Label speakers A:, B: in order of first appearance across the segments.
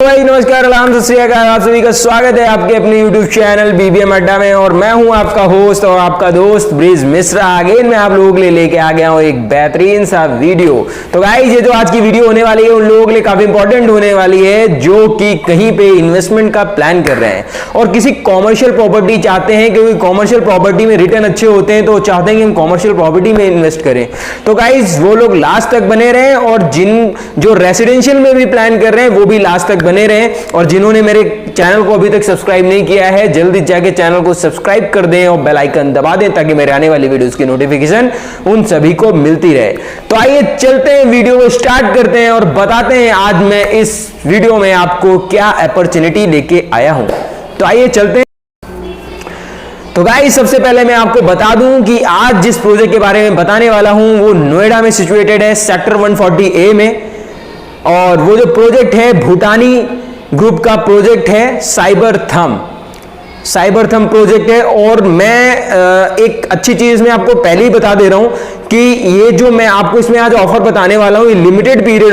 A: भाई नमस्कार, सलाम, सत श्री अकाल। आप सभी का स्वागत है आपके अपने YouTube चैनल BBM अड्डा में और मैं हूं आपका होस्ट और आपका दोस्त ब्रिज मिश्रा। अगेन मैं आप लोगों के लिए लेके आ गया हूं एक बेहतरीन सा वीडियो। तो गाइस ये जो आज की वीडियो होने वाली है उन लोगों के लिए काफी इंपॉर्टेंट होने वाली है जो कि कहीं पे इन्वेस्टमेंट का प्लान कर रहे हैं और किसी कॉमर्शियल प्रॉपर्टी चाहते हैं, क्योंकि कॉमर्शियल प्रॉपर्टी में रिटर्न अच्छे होते हैं तो चाहते हैं कि हम कॉमर्शियल प्रॉपर्टी में इन्वेस्ट करें। तो गाइस वो लोग लास्ट तक बने रहें और जो रेसिडेंशियल में भी प्लान कर रहे हैं वो भी लास्ट तक बने रहें। और जिन्होंने मेरे चैनल को अभी तक सब्सक्राइब नहीं किया है जल्दी जाके चैनल को सब्सक्राइब कर दें और बेल आइकन दबा दें ताकि मेरे आने वाली वीडियोस की नोटिफिकेशन उन सभी को मिलती रहे। तो आइए चलते हैं, वीडियो को स्टार्ट करते हैं और बताते हैं आज मैं इस वीडियो में आपको क्या अपॉर्चुनिटी लेके आया हूं। तो आइए चलते हैं। तो गाइस सबसे पहले मैं आपको बता दूं कि आज जिस प्रोजेक्ट के बारे में बताने वाला हूं वो नोएडा में सिचुएटेड है, सेक्टर 140A में। और वो जो प्रोजेक्ट है भूटानी ग्रुप का प्रोजेक्ट है, साइबर थम प्रोजेक्ट है। और मैं एक अच्छी चीज मैं आपको पहले ही बता दे रहा हूं कि ये जो मैं आपको इसमें आज ऑफर बताने वाला हूं ये लिमिटेड पीरियड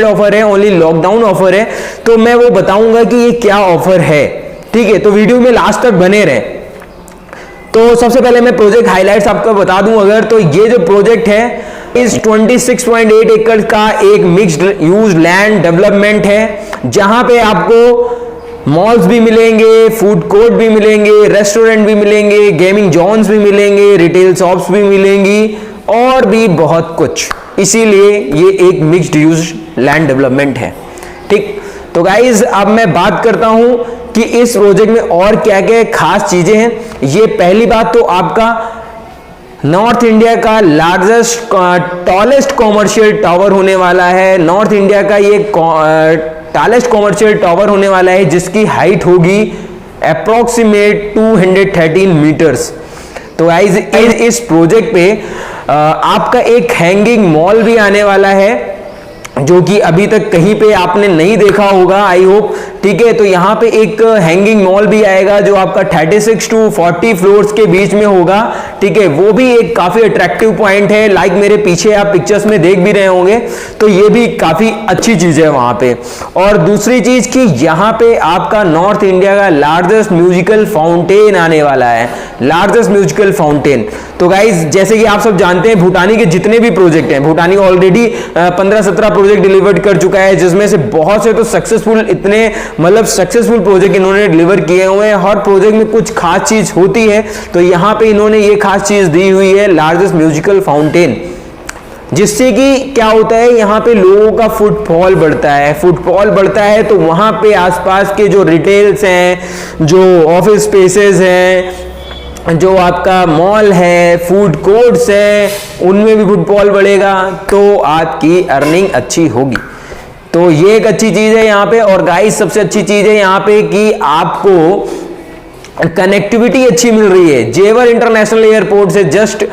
A: ऑफर है, ओनली लॉकडाउन ऑफर है। तो मैं वो बताऊंगा कि ये क्या ऑफर है, ठीक है। तो वीडियो में लास्ट तक बने रहे। तो सबसे पहले मैं प्रोजेक्ट हाइलाइट्स आपको बता दूं अगर, तो ये जो प्रोजेक्ट है इस 26.8 एकड़ का एक मिक्स्ड यूज लैंड डेवलपमेंट है, जहां पे आपको मॉल्स भी मिलेंगे, फूड कोर्ट भी मिलेंगे, रेस्टोरेंट भी मिलेंगे, गेमिंग जोन्स भी मिलेंगे, रिटेल शॉप्स भी मिलेंगी और भी बहुत कुछ। इसीलिए ये एक मिक्स्ड यूज लैंड डेवलपमेंट है, ठीक। तो गाइज अब मैं बात करता हूं कि इस प्रोजेक्ट में और क्या क्या खास चीजें हैं। ये पहली बात तो आपका नॉर्थ इंडिया का लार्जेस्ट टॉलेस्ट कॉमर्शियल टावर होने वाला है। नॉर्थ इंडिया का ये टॉलेस्ट कॉमर्शियल टावर होने वाला है जिसकी हाइट होगी अप्रोक्सीमेट 213 मीटर्स। तो गाइस इस प्रोजेक्ट पे आपका एक हैंगिंग मॉल भी आने वाला है जो कि अभी तक कहीं पे आपने नहीं देखा होगा, आई होप, ठीक है। तो यहाँ पे एक हैंगिंग मॉल भी आएगा जो आपका 36 to 40 फ्लोर्स के बीच में होगा, ठीक है। वो भी एक काफी अट्रैक्टिव पॉइंट है, लाइक मेरे पीछे आप पिक्चर्स में देख भी रहे होंगे। तो ये भी काफी अच्छी चीज है वहां पे। और दूसरी चीज कि यहाँ पे आपका नॉर्थ इंडिया का लार्जेस्ट म्यूजिकल फाउंटेन आने वाला है, लार्जेस्ट म्यूजिकल फाउंटेन। तो गाइज जैसे कि आप सब जानते हैं भूटानी के जितने भी प्रोजेक्ट हैं, भूटानी ऑलरेडी 15-17 प्रोजेक्ट डिलीवर कर चुका है, जिसमें से बहुत से तो सक्सेसफुल, इतने मतलब सक्सेसफुल प्रोजेक्ट इन्होंने डिलीवर किए हुए हैं। हर प्रोजेक्ट में कुछ खास चीज होती है, तो यहां पे इन्होंने ये खास चीज दी हुई है, लार्जेस्ट म्यूजिकल फाउंटेन, जिससे कि क्या होता है यहाँ पे लोगों का फुटफॉल बढ़ता है। तो वहां पे आसपास के जो रिटेल्स हैं, जो ऑफिस स्पेसेस हैं, जो आपका मॉल है, फूड कोर्ट्स है, उनमें भी फुटफॉल बढ़ेगा तो आपकी अर्निंग अच्छी होगी। तो ये एक अच्छी चीज है यहाँ पे। और गाइस सबसे अच्छी चीज है यहाँ पे कि आपको कनेक्टिविटी अच्छी मिल रही है। जेवर इंटरनेशनल एयरपोर्ट से जस्ट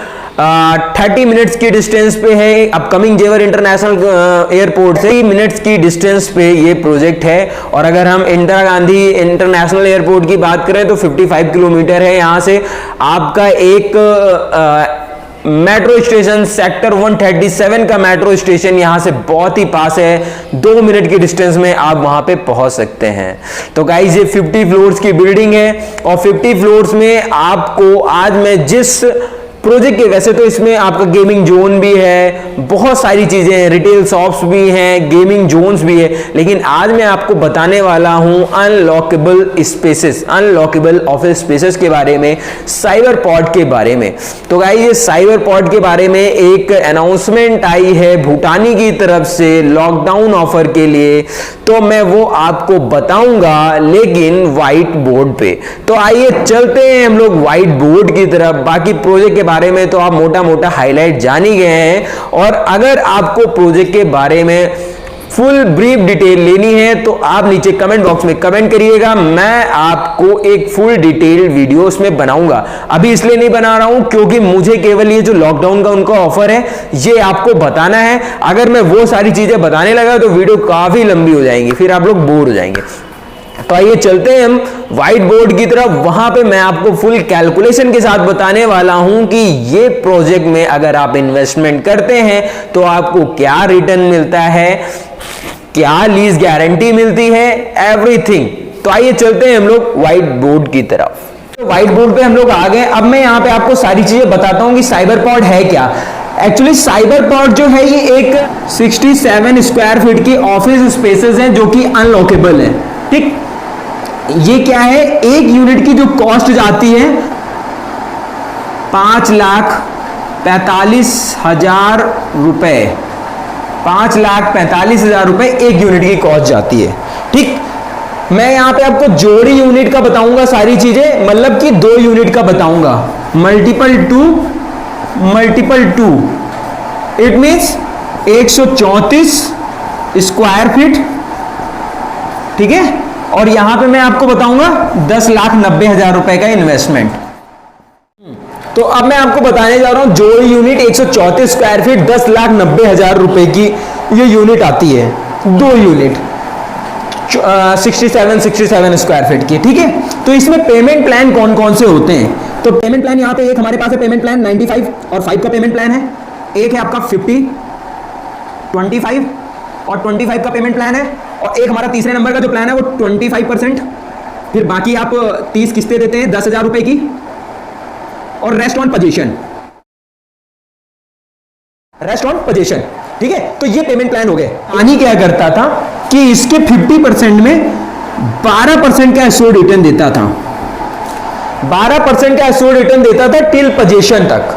A: 30 मिनट्स की डिस्टेंस पे है। अपकमिंग जेवर इंटरनेशनल एयरपोर्ट से 30 मिनट्स की डिस्टेंस पे ये प्रोजेक्ट है। और अगर हम इंदिरा गांधी इंटरनेशनल एयरपोर्ट की बात करें तो 55 किलोमीटर है यहाँ से। आपका एक मेट्रो स्टेशन सेक्टर 137 का मेट्रो स्टेशन यहां से बहुत ही पास है, 2 मिनट की डिस्टेंस में आप वहां पे पहुंच सकते हैं। तो गाइस ये 50 फ्लोर्स की बिल्डिंग है और 50 फ्लोर्स में आपको आज मैं जिस प्रोजेक्ट के, वैसे तो इसमें आपका गेमिंग जोन भी है, बहुत सारी चीजें हैं, रिटेल शॉप्स भी हैं, गेमिंग जोन्स भी है, लेकिन आज मैं आपको बताने वाला हूं अनलॉकेबल स्पेसेस, अनलॉकेबल ऑफिस स्पेसेस के बारे में, साइबर पॉड के बारे में। तो गाइस ये साइबर पॉड के बारे में एक अनाउंसमेंट आई है भूटानी की तरफ से लॉकडाउन ऑफर के लिए, तो मैं वो आपको बताऊंगा लेकिन व्हाइट बोर्ड पे। तो आइए चलते हैं हम लोग व्हाइट बोर्ड की तरफ। बाकी प्रोजेक्ट के बारे में तो आप मोटा मोटा हाईलाइट जान ही गए हैं। और अगर आपको प्रोजेक्ट के बारे में फुल ब्रीफ डिटेल लेनी है तो आप नीचे कमेंट बॉक्स में कमेंट करिएगा, मैं आपको एक फुल डिटेल वीडियो उसमें बनाऊंगा। अभी इसलिए नहीं बना रहा हूं क्योंकि मुझे केवल ये जो लॉकडाउन का उनका ऑफर है ये आपको बताना है। अगर मैं वो सारी चीजें बताने लगा तो वीडियो काफी लंबी हो जाएंगी, फिर आप लोग बोर हो जाएंगे। तो आइए चलते हैं हम व्हाइट बोर्ड की तरफ। वहां पे मैं आपको फुल कैलकुलेशन के साथ बताने वाला हूं कि ये प्रोजेक्ट में अगर आप इन्वेस्टमेंट करते हैं तो आपको क्या रिटर्न मिलता है, क्या लीज गारंटी मिलती है, एवरीथिंग। तो आइए चलते हैं हम लोग व्हाइट बोर्ड की तरफ। तो व्हाइट बोर्ड पे हम लोग आ गए। अब मैं यहाँ पे आपको सारी चीजें बताता हूँ कि साइबर पॉड है क्या। एक्चुअली साइबर पॉड जो है ये एक 67 स्क्वायर फीट की ऑफिस स्पेसेस हैं जो कि अनलॉकेबल है। ठीक, ये क्या है, एक यूनिट की जो कॉस्ट जाती है 5,45,000 रुपए, 5,45,000 रुपए एक यूनिट की कॉस्ट जाती है। ठीक, मैं यहां पे आपको जोड़ी यूनिट का बताऊंगा सारी चीजें, मतलब कि 2 यूनिट का बताऊंगा, multiple two, it means 134 square feet. ठीक है, और यहां पे मैं आपको बताऊंगा 10,90,000 रुपए का इन्वेस्टमेंट। तो अब मैं आपको बताने जा रहा हूं जोड़ी यूनिट 134 स्क्वायर फीट 10,90,000 रुपए की ये यूनिट आती है, 2 यूनिट 67 स्क्वायर फीट की। ठीक है, तो इसमें पेमेंट प्लान कौन कौन से होते हैं। तो पेमेंट प्लान यहाँ पे एक हमारे पास है पेमेंट प्लान 95 और 5 का पेमेंट प्लान है। एक है आपका 50, 25 और 25 का पेमेंट प्लान है। और एक हमारा तीसरे नंबर का जो प्लान है वो 25%, फिर बाकी आप 30 किस्तें देते हैं 10,000 रुपए की, और रेस्ट ऑन पोजीशन। ठीक है, तो ये पेमेंट प्लान हो गए। आनी क्या करता था कि इसके 50% में 12% का एश्योर्ड रिटर्न देता था, 12% का एश्योर्ड रिटर्न देता था टिल पोजीशन तक।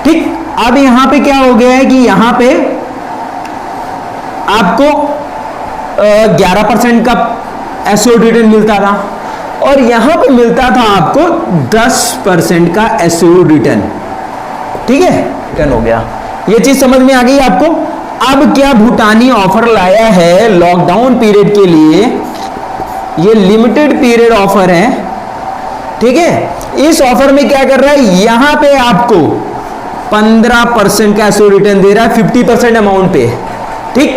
A: ठीक, अब यहां पे क्या हो गया है कि यहां पे आपको 11% का एश्योर्ड रिटर्न मिलता था और यहां पे मिलता था आपको 10% का एश्योर्ड रिटर्न। ठीक है, रिटर्न हो गया। ये चीज समझ में आ गई आपको। अब क्या भूटानी ऑफर लाया है लॉकडाउन पीरियड के लिए, ये लिमिटेड पीरियड ऑफर है। ठीक है, इस ऑफर में क्या कर रहा है, यहां पे आपको 15% का एश्योर्ड रिटर्न दे रहा है 50% अमाउंट पे। ठीक,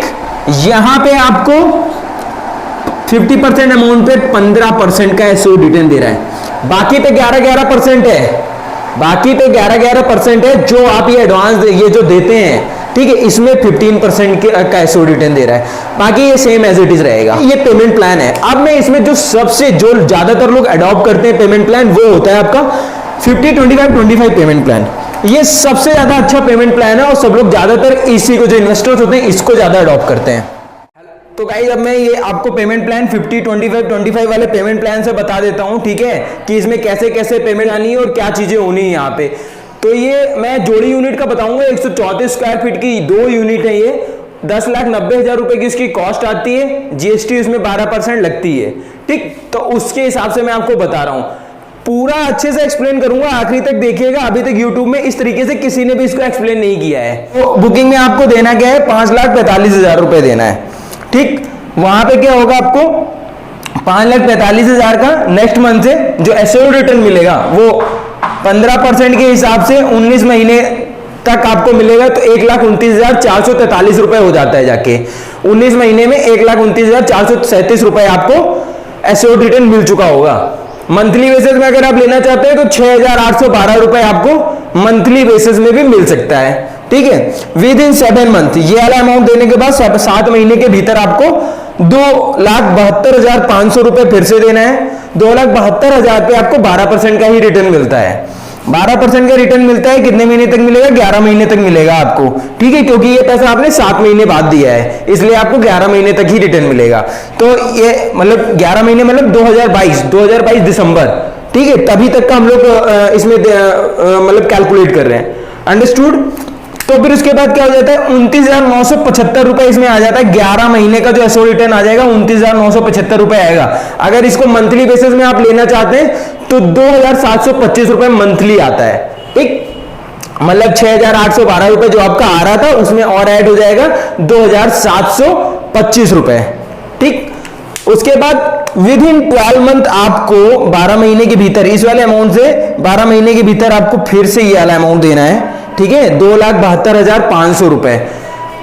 A: यहां पे आपको 50% अमाउंट पे 15% का एश्योर्ड रिटर्न दे रहा है, बाकी पे 11% है, बाकी पे 11% है जो आप ये एडवांस ये जो देते हैं। ठीक है, इसमें 15% का एश्योर्ड रिटर्न दे रहा है, बाकी ये सेम एज इट इज रहेगा। ये पेमेंट प्लान है। अब मैं इसमें जो ज्यादातर लोग अडॉप्ट करते हैं पेमेंट प्लान वो होता है आपका 50-25-25 पेमेंट प्लान। ये सबसे ज्यादा अच्छा पेमेंट प्लान है और सब लोग ज्यादातर इसी को, जो इन्वेस्टर्स होते हैं इसको ज्यादा अडॉप्ट करते हैं। तो गाइस अब मैं ये आपको पेमेंट प्लान 50-25-25 वाले पेमेंट प्लान से बता देता हूं। ठीक है, कि इसमें कैसे कैसे पेमेंट आनी है और क्या चीजें होनी है यहाँ पे। तो ये मैं जोड़ी यूनिट का बताऊंगा, 134 स्क्वायर फीट की 2 यूनिट है, ये 10,90,000 रुपए की इसकी कॉस्ट आती है, जीएसटी उसमें 12% लगती है। ठीक, तो उसके हिसाब से मैं आपको बता रहा हूं, पूरा अच्छे से एक्सप्लेन करूंगा, आखिरी तक देखिएगा। अभी तक यूट्यूब में इस तरीके से किसी ने भी इसको एक्सप्लेन नहीं किया है। तो बुकिंग में आपको देना क्या है, 5,45,000 रुपए देना है। ठीक, वहां पे क्या होगा, आपको 5,45,000 का नेक्स्ट मंथ से जो एश्योर्ड रिटर्न मिलेगा वो 15% के हिसाब से 19 महीने तक आपको मिलेगा। तो 1,29,443 रुपए हो जाता है जाके 19 महीने में 1,29,437 रुपए आपको एश्योर्ड रिटर्न मिल चुका होगा। मंथली बेसिस में अगर आप लेना चाहते हैं तो 6,812 रुपए आपको मंथली बेसिस में भी मिल सकता है। ठीक है, विद इन 7 मंथ ये वाला अमाउंट देने के बाद 7 महीने के भीतर आपको 2,72,500 रुपए फिर से देना है। 2,72,000 पे आपको 12% का ही रिटर्न मिलता है। 12% का रिटर्न मिलता है, कितने महीने तक मिलेगा, 11 महीने तक मिलेगा आपको। ठीक है, क्योंकि ये पैसा आपने 7 महीने बाद दिया है, इसलिए आपको 11 महीने तक ही रिटर्न मिलेगा। तो ये मतलब 11 महीने मतलब 2022 दिसंबर। ठीक है, तभी तक का हम लोग इसमें मतलब कैलकुलेट कर रहे हैं। अंडरस्टूड। तो फिर उसके बाद क्या हो जाता है, 29,975 रुपए इसमें आ जाता है। 11 महीने का जो एश्योर्ड रिटर्न आ जाएगा 29,975 रुपए आएगा। अगर इसको मंथली बेसिस में आप लेना चाहते हैं तो 2,725 रुपए मंथली आता है। ठीक, मतलब 6,812 रुपए जो आपका आ रहा था उसमें और ऐड हो जाएगा 2,725 रुपए। ठीक, उसके बाद विद इन 12 मंथ आपको 12 महीने के भीतर इस वाले अमाउंट से 12 महीने के भीतर आपको फिर से ये वाला अमाउंट देना है। ठीक है, 2,72,500 रुपए।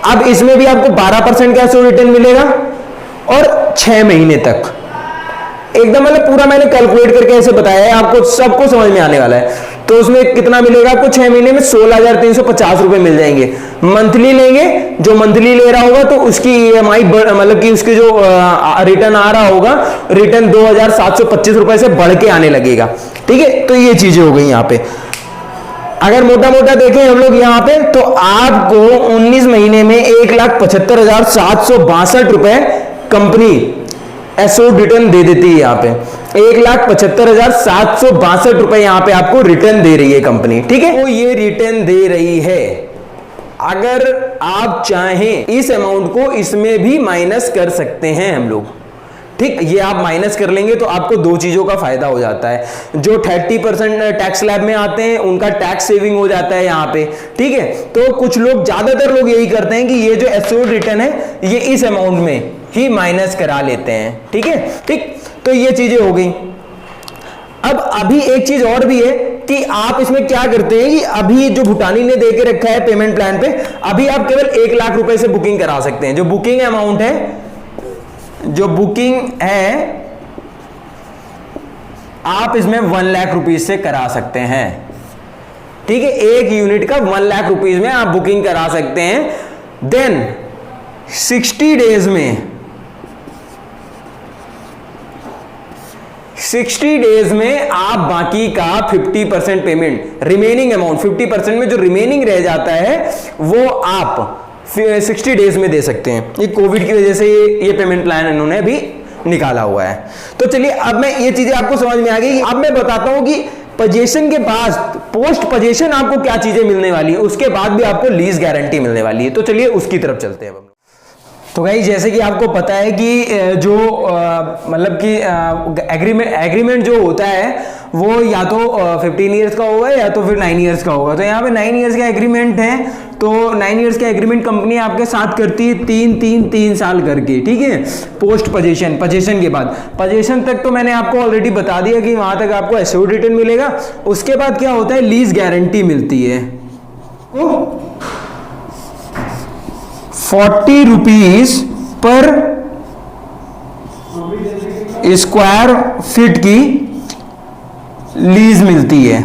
A: अब इसमें भी आपको 12% का एश्योर्ड रिटर्न मिलेगा और 6 महीने तक एकदम मतलब पूरा मैंने कैलकुलेट करके ऐसे बताया है, आपको सबको समझ में आने वाला है। तो उसमें कितना मिलेगा आपको 6 महीने में 16,350 रुपए मिल जाएंगे। मंथली लेंगे, जो मंथली ले रहा होगा तो उसकी ईएमआई मतलब कि उसके जो रिटर्न आ रहा होगा, रिटर्न 2725 रुपए से बढ़ के आने लगेगा। ठीक है, तो ये चीजें हो गई यहां पे। अगर मोटा मोटा देखें हम लोग यहां पे, तो आपको 19 महीने में 1,75,762 रुपए कंपनी एसोड रिटर्न दे देती है। यहां पे 1,75,762 रुपए यहां पे आपको रिटर्न दे रही है कंपनी। ठीक है, वो ये रिटर्न दे रही है। अगर आप चाहें इस अमाउंट को इसमें भी माइनस कर सकते हैं हम लोग। ठीक, ये आप माइनस कर लेंगे तो आपको दो चीजों का फायदा हो जाता है। जो 30% टैक्स स्लैब में आते हैं उनका टैक्स सेविंग हो जाता है यहां पे। ठीक है, तो कुछ लोग, ज्यादातर लोग यही करते हैं कि ये जो एस्योर्ड रिटर्न है ये इस अमाउंट में ही माइनस करा लेते हैं। ठीक है, ठीक, तो ये चीजें हो गई। अब अभी एक चीज और भी है कि आप इसमें क्या करते हैं कि अभी जो भूटानी ने देके रखा है पेमेंट प्लान पे, अभी आप केवल 1 लाख रुपए से बुकिंग करा सकते हैं। जो बुकिंग अमाउंट है, जो बुकिंग है, आप इसमें 1 लाख रुपीज से करा सकते हैं। ठीक है, एक यूनिट का 1 लाख रुपीज में आप बुकिंग करा सकते हैं। देन 60 डेज में 60 डेज में आप बाकी का 50% पेमेंट, रिमेनिंग अमाउंट 50% में जो रिमेनिंग रह जाता है वो आप 60 डेज में दे सकते हैं। ये कोविड की वजह से ये पेमेंट प्लान इन्होंने अभी निकाला हुआ है। तो चलिए, अब मैं ये चीजें आपको समझ में आ गई। अब मैं बताता हूं कि पोजीशन के बाद, पोस्ट पोजीशन आपको क्या चीजें मिलने वाली है, उसके बाद भी आपको लीज गारंटी मिलने वाली है। तो चलिए उसकी तरफ चलते हैं। तो गाइस, जैसे कि आपको पता है कि जो मतलब कि एग्रीमेंट जो होता है वो या तो 15 ईयर्स का होगा या तो फिर 9 ईयर्स का होगा। तो यहाँ पे 9 ईयर्स का एग्रीमेंट है, तो 9 ईयर्स का एग्रीमेंट कंपनी आपके साथ करती है 3 साल करके। ठीक है, पोस्ट पोजीशन, पोजीशन के बाद, पोजीशन तक तो मैंने आपको ऑलरेडी बता दिया कि वहां तक आपको एश्योर्ड रिटर्न मिलेगा। उसके बाद क्या होता है, लीज गारंटी मिलती है। 40 रुपीज पर स्क्वायर फीट की लीज मिलती है।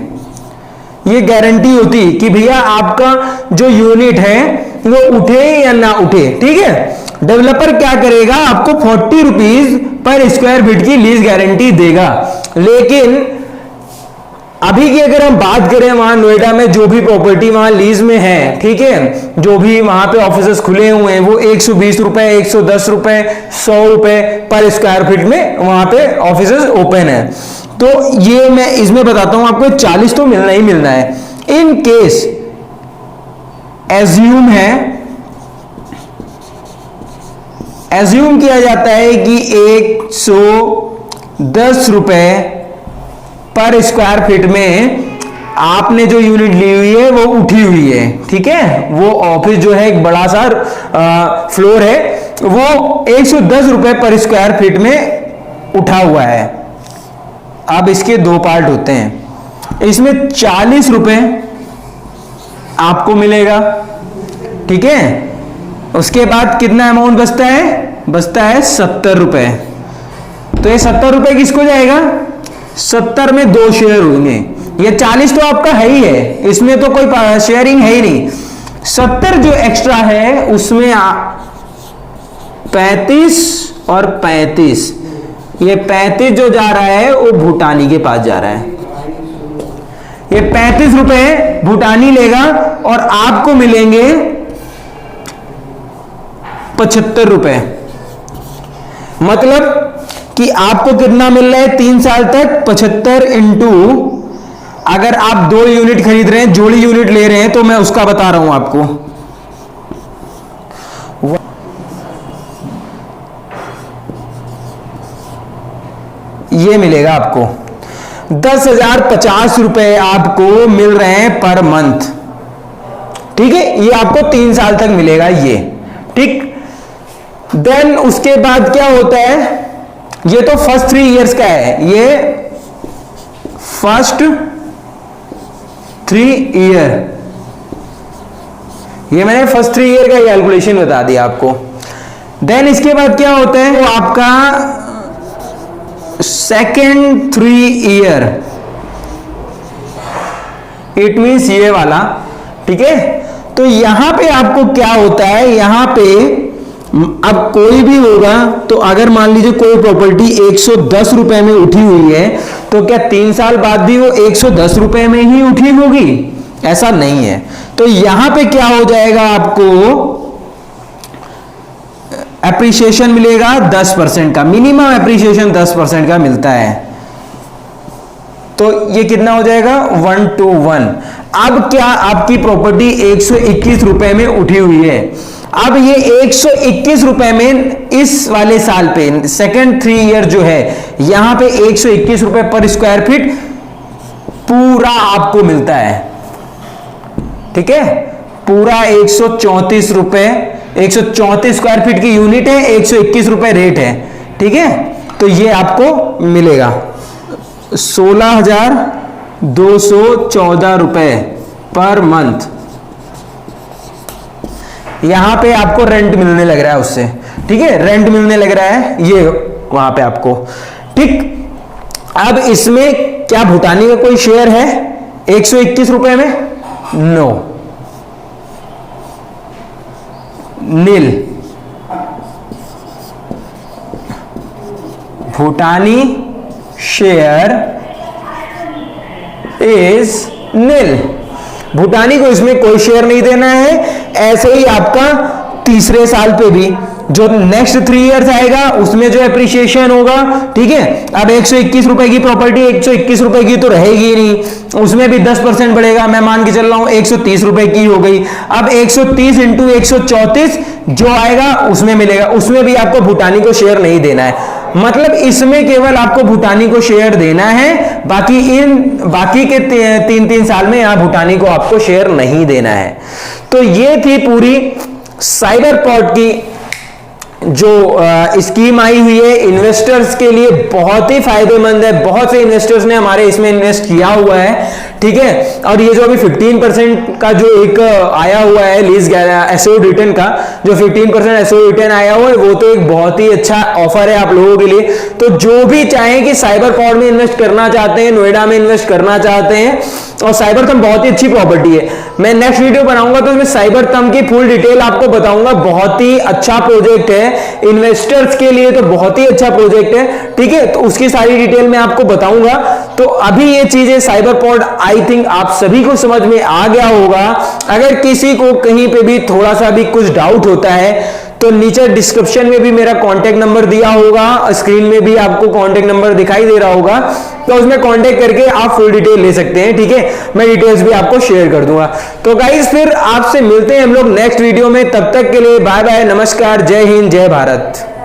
A: ये गारंटी होती कि भैया आपका जो यूनिट है वो उठे या ना उठे। ठीक है, डेवलपर क्या करेगा, आपको 40 रुपीज पर स्क्वायर फीट की लीज गारंटी देगा। लेकिन अभी की अगर हम बात करें, वहां नोएडा में जो भी प्रॉपर्टी वहां लीज में है, ठीक है, जो भी वहां पे ऑफिसेस खुले हुए हैं, वो 120 रुपए, 110 रुपए, 100 रुपए पर स्क्वायर फीट में वहां पे ऑफिसेस ओपन है। तो ये मैं इसमें बताता हूं आपको, 40 तो मिलना ही मिलना है। इन केस एज्यूम किया जाता है कि 110 रुपए पर स्क्वायर फीट में आपने जो यूनिट ली हुई है वो उठी हुई है। ठीक है, वो ऑफिस जो है एक बड़ा सा फ्लोर है, वो 110 रुपए पर स्क्वायर फीट में उठा हुआ है। अब इसके दो पार्ट होते हैं, इसमें 40 रुपए आपको मिलेगा। ठीक है, उसके बाद कितना अमाउंट बचता है, बचता है 70 रुपए। तो ये 70 रुपए किसको जाएगा, 70 में 2 शेयर होंगे। ये 40 तो आपका है ही है, इसमें तो कोई शेयरिंग है ही नहीं। 70 जो एक्स्ट्रा है उसमें 35 और 35, ये 35 जो जा रहा है वो भूटानी के पास जा रहा है। ये 35 रुपए भूटानी लेगा और आपको मिलेंगे 75 रुपए। मतलब कि आपको कितना मिल रहा है 3 साल तक, 75 इंटू, अगर आप 2 यूनिट खरीद रहे हैं, जोड़ी यूनिट ले रहे हैं, तो मैं उसका बता रहा हूं आपको, ये मिलेगा आपको 10,050 रुपए आपको मिल रहे हैं पर मंथ। ठीक है, ये आपको 3 साल तक मिलेगा ये। ठीक, देन उसके बाद क्या होता है, ये तो फर्स्ट 3 इयर्स का है, ये फर्स्ट 3 ईयर, ये मैंने फर्स्ट 3 ईयर का कैलकुलेशन बता दिया आपको। देन इसके बाद क्या होता है, वो आपका सेकेंड 3 ईयर, इट मींस ये वाला। ठीक है, तो यहां पे आपको क्या होता है, यहां पे अब कोई भी होगा तो अगर मान लीजिए कोई प्रॉपर्टी 110 रुपए में उठी हुई है तो क्या 3 साल बाद भी वो 110 रुपए में ही उठी होगी? ऐसा नहीं है। तो यहां पे क्या हो जाएगा, आपको एप्रिसिएशन मिलेगा 10% का, मिनिमम एप्रिसिएशन 10% का मिलता है। तो ये कितना हो जाएगा 1 to 1। अब क्या आपकी प्रॉपर्टी 121 रुपए में उठी हुई है, अब ये 121 रुपए में इस वाले साल पे सेकेंड 3 ईयर जो है यहां पे 121 रुपए पर स्क्वायर फीट पूरा आपको मिलता है। ठीक है, पूरा 134 रुपए, 134 स्क्वायर फीट की यूनिट है, 121 रुपए रेट है। ठीक है, तो ये आपको मिलेगा 16,214 रुपए पर मंथ। यहां पे आपको रेंट मिलने लग रहा है उससे। ठीक है, रेंट मिलने लग रहा है ये वहां पे आपको। ठीक, अब इसमें क्या भूटानी का कोई शेयर है 121 रुपए में? No, nil. Bhutani share is nil, Bhutani को इसमें कोई शेयर नहीं देना है। ऐसे ही आपका तीसरे साल पे भी जो नेक्स्ट 3 इयर्स आएगा उसमें जो एप्रिसिएशन होगा, ठीक है, अब 121 रुपए की प्रॉपर्टी 121 रुपए की तो रहेगी नहीं, उसमें भी 10% बढ़ेगा। मैं मान के चल रहा हूं 130 रुपए की हो गई। अब 130 इंटू 134 जो आएगा उसमें मिलेगा, उसमें भी आपको भूटानी को शेयर नहीं देना है। मतलब इसमें केवल आपको भूटानी को शेयर देना है, बाकी के 3 साल में यहां भूटानी को आपको शेयर नहीं देना है। तो ये थी पूरी साइबर पोर्ट की जो स्कीम आई हुई है, इन्वेस्टर्स के लिए बहुत ही फायदेमंद है। बहुत से इन्वेस्टर्स ने हमारे इसमें इन्वेस्ट किया हुआ है। ठीक है, और ये जो अभी 15% का जो एक आया हुआ है लीज एसओ रिटर्न का, जो 15% एसओ रिटर्न आया हुआ है, वो तो एक बहुत ही अच्छा ऑफर है आप लोगों के लिए। तो जो भी चाहें कि साइबर पोर्ट में इन्वेस्ट करना चाहते हैं, नोएडा में इन्वेस्ट करना चाहते हैं, और साइबर थंब बहुत ही अच्छी प्रॉपर्टी है। मैं नेक्स्ट वीडियो बनाऊंगा तो उसमें साइबर थंब की फुल डिटेल आपको बताऊंगा। बहुत ही अच्छा प्रोजेक्ट है, इन्वेस्टर्स के लिए तो बहुत ही अच्छा प्रोजेक्ट है। ठीक है, तो उसकी सारी डिटेल मैं आपको बताऊंगा। तो अभी ये चीजें साइबर पोर्ट आई थिंक आप सभी को समझ में आ गया होगा। अगर किसी को कहीं पे भी थोड़ा सा भी कुछ डाउट होता है तो नीचे डिस्क्रिप्शन में भी मेरा कांटेक्ट नंबर दिया होगा, स्क्रीन में भी आपको कांटेक्ट नंबर दिखाई दे रहा होगा, तो उसमें कांटेक्ट करके आप फुल डिटेल ले सकते हैं। ठीक है, मैं डिटेल्स भी आपको शेयर कर दूंगा। तो गाइस फिर आपसे मिलते हैं हम लोग नेक्स्ट वीडियो में। तब तक के लिए बाय बाय, नमस्कार, जय हिंद, जय भारत।